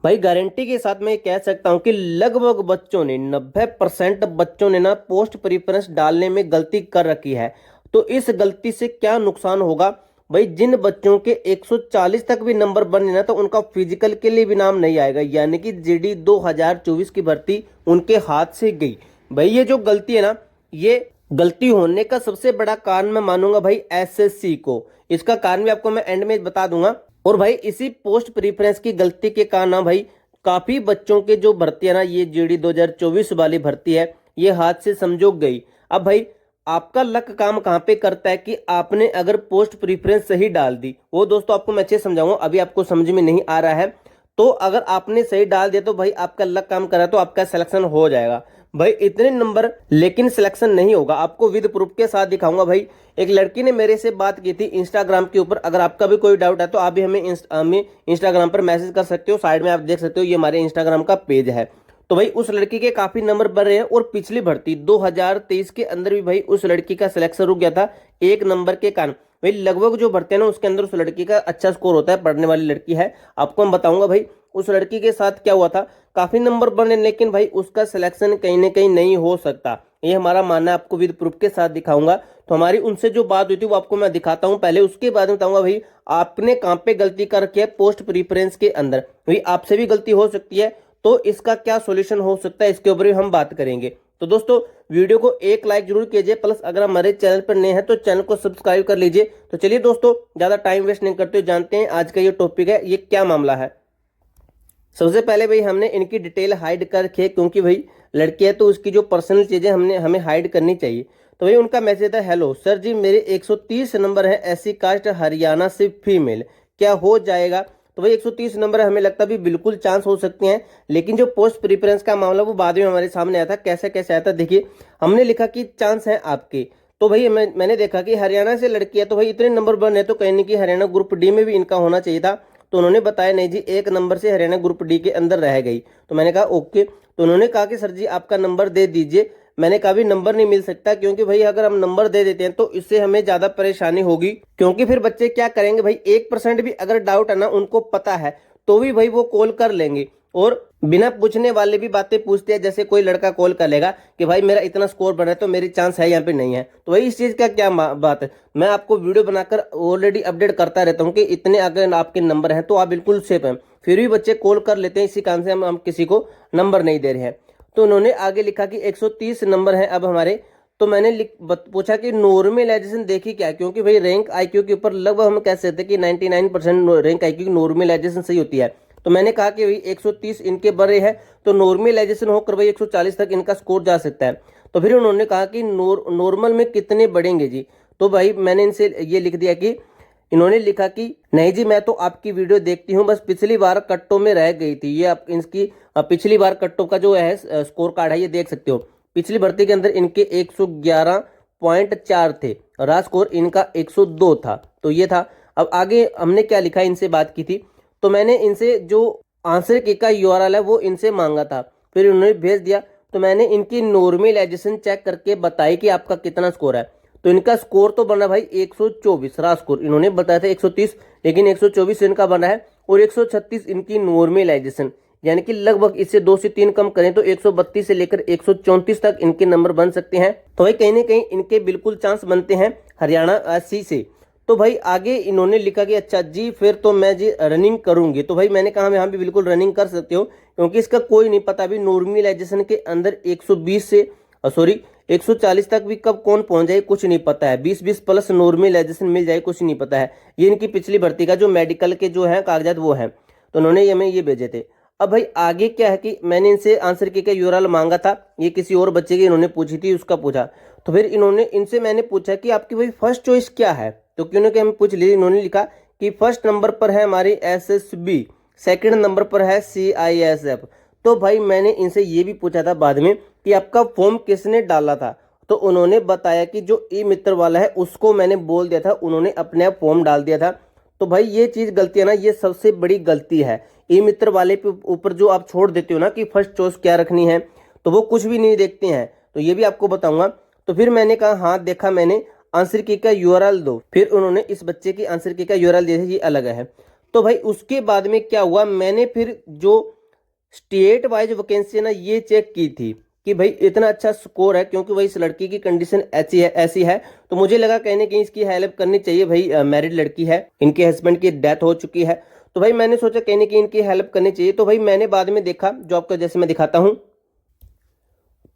भाई गारंटी के साथ मैं कह सकता हूं कि लगभग बच्चों ने 90% बच्चों ने ना पोस्ट प्रिफरेंस डालने में गलती कर रखी है। तो इस गलती से क्या नुकसान होगा? भाई जिन बच्चों के 140 तक भी नंबर बने ना तो उनका फिजिकल के लिए भी नाम नहीं आएगा, यानी कि जीडी 2024 की भर्ती उनके हाथ से गई। भाई ये जो गलती है ना, ये गलती होने का सबसे बड़ा कारण मैं मानूंगा भाई एसएससी को। इसका कारण भी आपको मैं एंड में बता दूंगा। और भाई इसी पोस्ट प्रीफरेंस की गलती के कारण ना भाई काफी बच्चों के जो भर्ती है ना, ये जीडी 2024 वाली भर्ती है, ये हाथ से समझो गई। अब भाई आपका लक काम कहाँ पे करता है कि आपने अगर पोस्ट प्रीफरेंस सही डाल दी, वो दोस्तों आपको मैं अच्छे समझाऊंगा, अभी आपको समझ में नहीं आ रहा है। तो अगर आपने सही डाल दिया तो भाई आपका लक काम करा तो आपका सिलेक्शन हो जाएगा। भाई इतने नंबर लेकिन सिलेक्शन नहीं होगा, आपको विद प्रूफ के साथ दिखाऊंगा। भाई एक लड़की ने मेरे से बात की थी इंस्टाग्राम के ऊपर, अगर आपका भी कोई डाउट है तो आप भी हमें इंस्टाग्राम पर मैसेज कर सकते हो। साइड में आप देख सकते हो ये हमारे इंस्टाग्राम का पेज है। तो भाई उस लड़की के काफी नंबर बढ़ रहे हैं और पिछली भर्ती 2023 के अंदर भी भाई उस लड़की का सिलेक्शन रुक गया था एक नंबर के कारण। भाई लगभग जो भर्ती है ना उसके अंदर उस लड़की का अच्छा स्कोर होता है, पढ़ने वाली लड़की है। आपको मैं बताऊंगा भाई उस लड़की के साथ क्या हुआ था। काफी नंबर बने लेकिन भाई उसका सिलेक्शन कहीं ना कहीं नहीं हो सकता, ये हमारा मानना है। आपको विद प्रूफ के साथ दिखाऊंगा। तो हमारी उनसे जो बात हुई थी वो आपको मैं दिखाता हूं, पहले उसके बाद में बताऊंगा भाई आपने कहां पे गलती कर रखी है पोस्ट प्रीफरेंस के अंदर। भाई आपसे भी गलती हो सकती है, तो इसका क्या सॉल्यूशन हो सकता है इसके ऊपर भी हम बात करेंगे। तो दोस्तों वीडियो को एक लाइक जरूर कीजिए, प्लस अगर हमारे चैनल पर नए हैं तो चैनल को सब्सक्राइब कर लीजिए। तो चलिए दोस्तों ज्यादा टाइम वेस्ट नहीं करते, जानते हैं आज का ये टॉपिक है, ये क्या मामला है। सबसे पहले भाई हमने इनकी डिटेल हाइड कर रखी है, क्योंकि भाई लड़की है तो उसकी जो पर्सनल चीजें हमें हाइड करनी चाहिए। तो भाई उनका मैसेज था, हेलो सर जी, मेरे 130 नंबर है, एससी कास्ट, हरियाणा से फीमेल, क्या हो जाएगा? तो भाई 130 नंबर हमें लगता भी बिल्कुल चांस हो सकते हैं, लेकिन जो पोस्ट प्रिफरेंस का मामला वो बाद में हमारे सामने आया था। कैसे कैसे आया था देखिए, हमने लिखा कि चांस है आपके। तो भाई मैंने देखा कि हरियाणा से लड़की है, तो भाई इतने नंबर बने तो कहीं नहीं कि हरियाणा ग्रुप डी में भी इनका होना चाहिए था। तो उन्होंने बताया नहीं जी, एक नंबर से हरियाणा ग्रुप डी के अंदर रह गई। तो मैंने कहा ओके। तो उन्होंने कहा कि सर जी आपका नंबर दे दीजिए। मैंने कहा भी नंबर नहीं मिल सकता, क्योंकि भाई अगर हम नंबर दे देते हैं तो इससे हमें ज्यादा परेशानी होगी, क्योंकि फिर बच्चे क्या करेंगे भाई, 1% भी अगर डाउट है ना उनको पता है तो भी भाई वो कॉल कर लेंगे, और बिना पूछने वाले भी बातें पूछते हैं। जैसे कोई लड़का कॉल कर लेगा कि भाई मेरा इतना स्कोर बना है तो मेरी चांस है यहाँ पे नहीं है। तो भाई इस चीज का क्या बात है, मैं आपको वीडियो बनाकर ऑलरेडी अपडेट करता रहता हूँ कि इतने अगर आपके नंबर हैं तो आप बिल्कुल सेफ हैं। फिर भी बच्चे कॉल कर लेते हैं, इसी कारण से हम किसी को नंबर नहीं दे रहे हैं। तो उन्होंने आगे लिखा कि 130 नंबर है अब हमारे। तो मैंने पूछा कि नॉर्मलाइजेशन देखी क्या, क्योंकि भाई रैंक आईक्यू के ऊपर लगभग हम कह सकते हैं कि 99% रैंक आईक्यू की नॉर्मलाइजेशन सही होती है। तो मैंने कहा कि भाई 130 इनके बड़े हैं तो नॉर्मलाइजेशन होकर भाई 140 तक इनका स्कोर जा सकता है। तो फिर उन्होंने कहा कि नॉर्मल में कितने बढ़ेंगे जी? तो भाई मैंने इनसे ये लिख दिया कि, इन्होंने लिखा कि नहीं जी मैं तो आपकी वीडियो देखती हूँ, बस पिछली बार कट्टों में रह गई थी। ये आप इसकी पिछली बार कट्टों का जो है स्कोर कार्ड है ये देख सकते हो। पिछली भर्ती के अंदर इनके 111.4 थे, राज स्कोर इनका 102 था। तो ये था। अब आगे हमने क्या लिखा, इनसे बात की थी तो मैंने इनसे जो आंसर की का यूआरएल है वो इनसे मांगा था, फिर उन्होंने भेज दिया। तो मैंने इनकी नॉर्मलाइजेशन चेक करके बताई कि आपका कितना स्कोर है। तो इनका स्कोर तो बना भाई 124, राज स्कोर इन्होंने बताया था 130, लेकिन 124 इनका बना है, और 136 इनकी नॉर्मलाइजेशन, यानी कि लगभग इससे 2 से 3 कम करें तो 132 से लेकर 134 तक इनके नंबर बन सकते हैं। तो भाई कहीं ना कहीं इनके बिल्कुल चांस बनते हैं हरियाणा सी से। तो भाई आगे इन्होंने लिखा कि अच्छा जी फिर तो मैं जी रनिंग करूंगी। तो भाई मैंने कहा यहाँ भी बिल्कुल रनिंग कर सकते हो, क्योंकि इसका कोई नहीं पता अभी नॉर्मलाइजेशन के अंदर 120 से 140 तक भी कब कौन पहुंच जाए कुछ नहीं पता है। 20-20 प्लस नॉर्मलाइजेशन मिल जाए कुछ नहीं पता है। ये इनकी पिछली भर्ती का जो मेडिकल के जो है कागजात वो है। तो उन्होंने हमें ये भेजे थे। अब भाई आगे क्या है कि मैंने इनसे आंसर की यूआरएल मांगा था, ये किसी और बच्चे की इन्होंने पूछी थी, उसका पूछा। तो फिर इनसे मैंने पूछा कि आपकी भाई फर्स्ट चॉइस क्या है, तो क्यों कि हम पूछ ली। इन्होंने लिखा कि फर्स्ट नंबर पर है हमारी एसएसबी, सेकंड नंबर पर है सीआईएसएफ। तो भाई मैंने इनसे ये भी पूछा था बाद में कि आपका फॉर्म किसने डाला था। तो उन्होंने बताया कि जो ई मित्र वाला है उसको मैंने बोल दिया था, उन्होंने अपने आप फॉर्म डाल दिया था। तो भाई ये चीज गलती है ना, ये सबसे बड़ी गलती है। ई मित्र वाले पे ऊपर जो आप छोड़ देते हो ना कि फर्स्ट चॉइस क्या रखनी है, तो वो कुछ भी नहीं देखते हैं। तो ये भी आपको बताऊंगा। तो फिर मैंने कहा हाँ देखा मैंने, आंसर की का यूआरएल दो। फिर उन्होंने इस बच्चे की आंसर की का यूआरएल दिया, ये अलग है। तो भाई उसके बाद में क्या हुआ, मैंने फिर जो स्टेट वाइज वैकेंसी है ना ये चेक की थी कि भाई इतना अच्छा स्कोर है, क्योंकि भाई इस लड़की की कंडीशन ऐसी है। तो मुझे लगा कहीं ना कहीं इसकी हेल्प करनी चाहिए भाई, मैरिड लड़की है, इनके हस्बैंड की डेथ हो चुकी है। तो भाई मैंने सोचा कहीं ना कहीं इनकी हेल्प करनी चाहिए। तो भाई मैंने बाद में देखा जो आपको जैसे मैं दिखाता हूँ,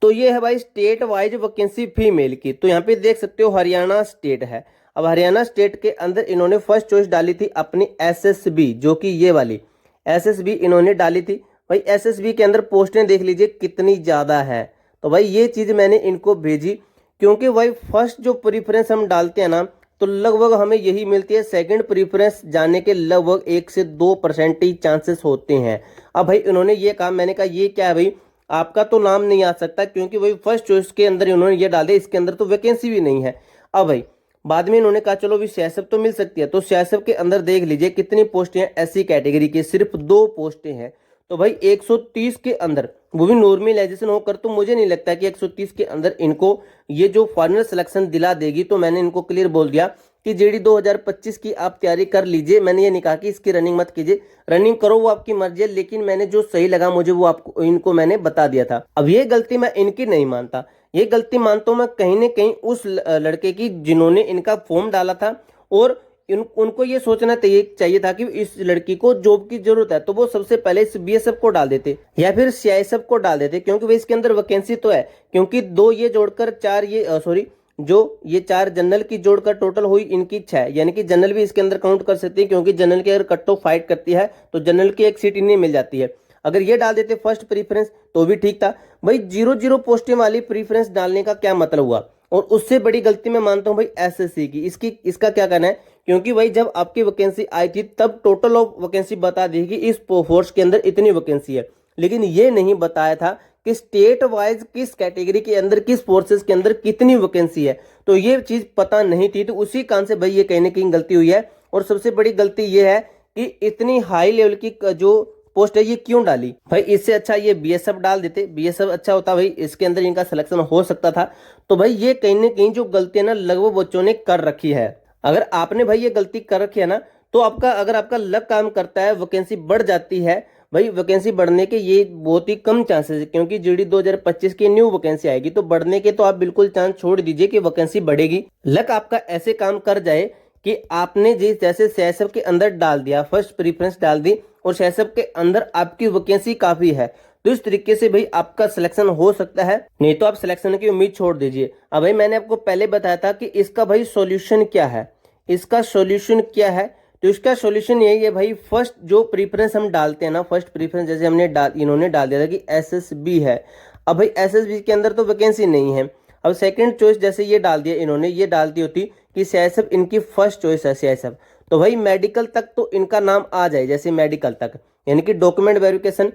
तो ये है भाई स्टेट वाइज वैकेंसी फीमेल की। तो यहाँ पे देख सकते हो हरियाणा स्टेट है। अब हरियाणा स्टेट के अंदर इन्होंने फर्स्ट चॉइस डाली थी अपनी एसएसबी, जो कि ये वाली एसएसबी इन्होंने डाली थी। भाई एसएसबी के अंदर पोस्टें देख लीजिए कितनी ज़्यादा है। तो भाई ये चीज़ मैंने इनको भेजी, क्योंकि भाई फर्स्ट जो प्रीफरेंस हम डालते हैं ना तो लगभग हमें यही मिलती है, सेकंड प्रीफरेंस जाने के लगभग 1 से 2% ही चांसेस होते हैं। अब भाई उन्होंने ये कहा, मैंने कहा ये क्या है भाई, आपका तो नाम नहीं आ सकता, क्योंकि भाई फर्स्ट चॉइस के अंदर इन्होंने ये डाल दिया, इसके अंदर तो वैकेंसी भी नहीं है। अब भाई बाद में इन्होंने कहा चलो भी सीएसएफ तो मिल सकती है। तो सीएसएफ के अंदर देख लीजिए कितनी पोस्टें हैं, एससी कैटेगरी की सिर्फ 2 पोस्टें हैं। तो भाई 130 के अंदर, वो भी नॉर्मलाइजेशन होकर, तो मुझे नहीं लगता कि 130 के अंदर इनको ये जो फाइनल सिलेक्शन दिला देगी। तो मैंने इनको क्लियर बोल दिया कि जेडी 2025 की आप तैयारी कर लीजिए। मैंने ये नहीं कहा कि इसकी रनिंग मत कीजिए, रनिंग करो वो आपकी मर्जी है, लेकिन मैंने जो सही लगा मुझे वो आपको इनको मैंने बता दिया था। अब ये गलती मैं इनकी नहीं मानता, ये गलती मानता हूं मैं कहीं ना कहीं उस लड़के की जिन्होंने इनका फॉर्म डाला था। और उनको ये सोचना चाहिए था कि इस लड़की को जॉब की जरूरत है, तो वो सबसे पहले इस बीएसएफ को डाल देते या फिर सीआईएसएफ को डाल देते, क्योंकि भाई इसके अंदर वैकेंसी तो है। क्योंकि 2 ये जोड़कर 4 ये सॉरी जो ये 4 जनरल की जोड़कर टोटल हुई इनकी 6, यानी कि जनरल भी इसके अंदर काउंट कर सकते हैं, क्योंकि जनरल की अगर कट ऑफ फाइट करती है तो जनरल की एक सीट इन्हें मिल जाती है। अगर ये डाल देते फर्स्ट प्रीफरेंस तो भी ठीक था। भाई 0-0 पोस्टें वाली प्रीफरेंस डालने का क्या मतलब हुआ। और उससे बड़ी गलती मैं मानता हूं भाई एसएससी की, इसका क्या कहना है, क्योंकि भाई जब आपकी वैकेंसी आई थी तब टोटल ऑफ वैकेंसी बता दी कि इस फोर्स के अंदर इतनी वैकेंसी है, लेकिन ये नहीं बताया था कि स्टेट वाइज किस कैटेगरी के अंदर किस फोर्सेस के अंदर कितनी वैकेंसी है। तो ये चीज पता नहीं थी, तो उसी कारण से भाई ये कहीं ना कहीं गलती हुई है। और सबसे बड़ी गलती ये है कि इतनी हाई लेवल की जो पोस्ट है ये क्यों डाली। भाई इससे अच्छा ये बीएसएफ डाल देते, बीएसएफ अच्छा होता, भाई इसके अंदर इनका सिलेक्शन हो सकता था। तो भाई ये कहीं ना कहीं जो गलतियां ना लगभग बच्चों ने कर रखी है। अगर आपने भाई ये गलती कर रखी है ना, तो अगर आपका लक काम करता है, वैकेंसी बढ़ जाती है। भाई वैकेंसी बढ़ने के ये बहुत ही कम चांसेस है, क्योंकि जीडी 2025 की न्यू वैकेंसी आएगी, तो बढ़ने के तो आप बिल्कुल चांस छोड़ दीजिए कि वैकेंसी बढ़ेगी। लक आपका ऐसे काम कर जाए कि आपने जैसे सीएसएफ के अंदर डाल दिया, फर्स्ट प्रीफरेंस डाल दी और सीएसएफ के अंदर आपकी वैकेंसी काफी है, तो इस तरीके से भाई आपका सिलेक्शन हो सकता है, नहीं तो आप सिलेक्शन की उम्मीद छोड़ दीजिए। अब भाई मैंने आपको पहले बताया था कि इसका भाई सॉल्यूशन क्या है, इसका सॉल्यूशन क्या है। तो इसका सॉल्यूशन यही है भाई, फर्स्ट जो प्रीफरेंस हम डालते हैं ना, फर्स्ट प्रीफरेंस जैसे इन्होंने डाल दिया था कि एसएसबी है। अब भाई एसएसबी के अंदर तो वैकेंसी नहीं है। अब सेकंड चॉइस जैसे ये डाल दिया इन्होंने, ये डाल दी होती कि सीआईएसएफ इनकी फर्स्ट चॉइस है सीआईएसएफ, तो भाई मेडिकल तक तो इनका नाम आ जाए, जैसे मेडिकल तक, यानी कि डॉक्यूमेंट वेरिफिकेशन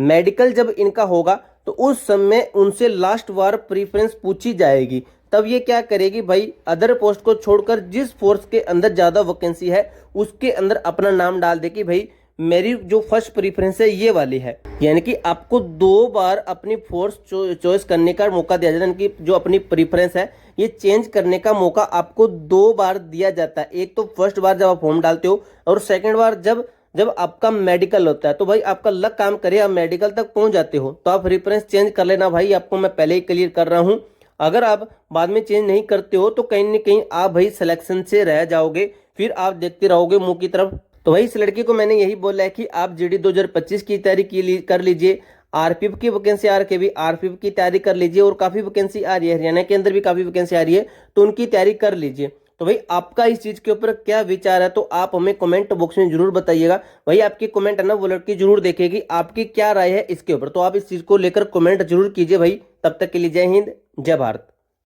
मेडिकल जब इनका होगा तो उस समय उनसे लास्ट बार प्रीफरेंस पूछी जाएगी। तब ये क्या करेगी भाई, अदर पोस्ट को छोड़कर जिस फोर्स के अंदर ज्यादा वैकेंसी है उसके अंदर अपना नाम डाल दे कि भाई मेरी जो फर्स्ट प्रीफरेंस है ये वाली है। यानी कि आपको 2 बार अपनी फोर्स चॉइस करने का मौका दिया जाता है, यानी कि जो अपनी प्रीफरेंस है ये चेंज करने का मौका आपको 2 बार दिया जाता है। एक तो फर्स्ट बार जब आप फॉर्म डालते हो, और सेकंड बार जब आपका मेडिकल होता है। तो भाई आपका लक काम करे, आप मेडिकल तक पहुंच जाते हो तो आप प्रीफरेंस चेंज कर लेना भाई, आपको मैं पहले ही क्लियर कर रहा हूं। अगर आप बाद में चेंज नहीं करते हो तो कहीं ना कहीं आप भाई सिलेक्शन से रह जाओगे, फिर आप देखते रहोगे मुंह की तरफ। तो भाई इस लड़की को मैंने यही बोला है कि आप जीडी 2025 की तैयारी कर लीजिए, आरपीएफ की वैकेंसी आ रही है, आरपीएफ की तैयारी कर लीजिए, और काफी वैकेंसी आ रही है, हरियाणा के अंदर भी काफी वैकेंसी आ रही है, तो उनकी तैयारी कर लीजिए। तो भाई आपका इस चीज के ऊपर क्या विचार है, तो आप हमें कमेंट बॉक्स में जरूर बताइएगा। भाई आपकी कमेंट है ना वो लड़की जरूर देखेगी, आपकी क्या राय है इसके ऊपर, तो आप इस चीज को लेकर कमेंट जरूर कीजिए भाई। तब तक के लिए जय हिंद, जय भारत।